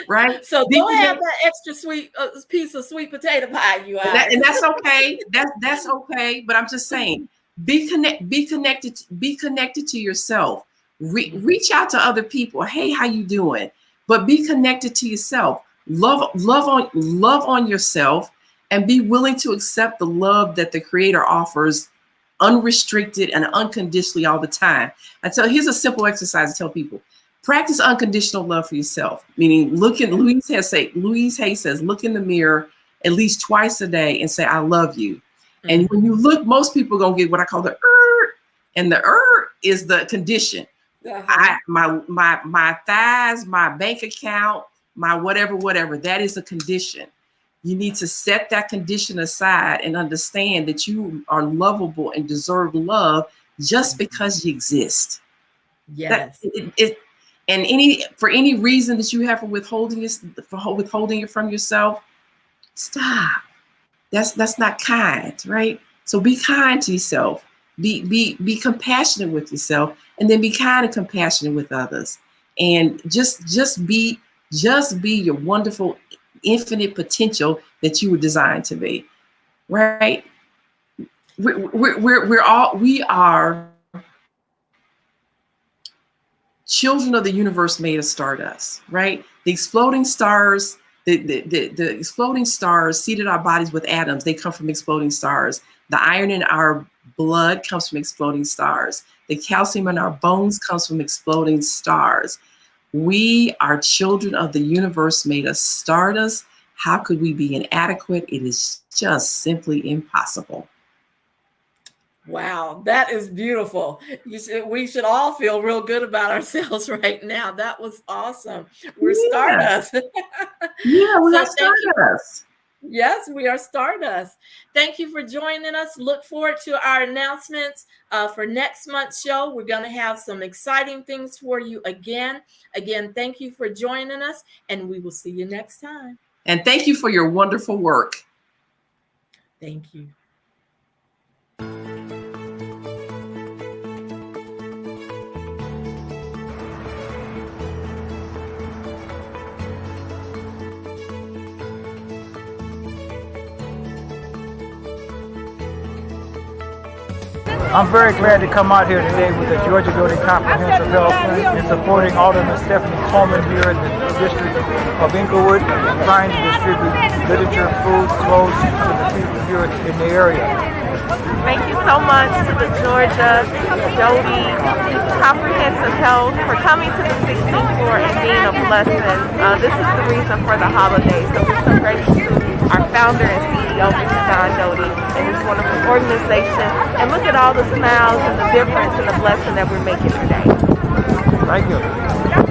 Right? So don't have that extra sweet piece of sweet potato pie you have. And that's okay. That's okay. But I'm just saying, be connected to yourself. Reach out to other people. Hey, how you doing? But be connected to yourself. Love on yourself, and be willing to accept the love that the Creator offers, unrestricted and unconditionally all the time. Here's a simple exercise to tell people. Practice unconditional love for yourself, meaning Louise Hay says, look in the mirror at least twice a day and say, I love you. Mm-hmm. And when you look, most people are going to get what I call the and the is the condition. Uh-huh. My thighs, my bank account, my whatever, that is a condition. You need to set that condition aside and understand that you are lovable and deserve love just because you exist. Yes. And for any reason that you have for withholding it from yourself, stop. That's not kind, right? So be kind to yourself. Be compassionate with yourself, and then be kind and compassionate with others. And just be your wonderful, infinite potential that you were designed to be, right? We are children of the universe made of stardust, right? The exploding stars, the exploding stars seeded our bodies with atoms. They come from exploding stars. The iron in our blood comes from exploding stars. The calcium in our bones comes from exploding stars. We are children of the universe made of stardust. How could we be inadequate? It is just simply impossible. Wow, that is beautiful. We should all feel real good about ourselves right now. That was awesome. We're stardust. Yeah, we're stardust. Yes, we are Stardust. Thank you for joining us. Look forward to our announcements for next month's show. We're going to have some exciting things for you again. Again, thank you for joining us, and we will see you next time. And thank you for your wonderful work. Thank you. I'm very glad to come out here today with the Georgia Doty Comprehensive Health and supporting Alderman Stephanie Coleman here in the district of Inglewood, trying to distribute literature, food, clothes to the people here in the area. Thank you so much to the Georgia Doty Comprehensive Health for coming to the 16th floor and being a blessing. This is the reason for the holiday, so we're so grateful to our founder and CEO, Mr. John Doty, and this wonderful organization. And look at all the smiles and the difference and the blessing that we're making today. Thank you.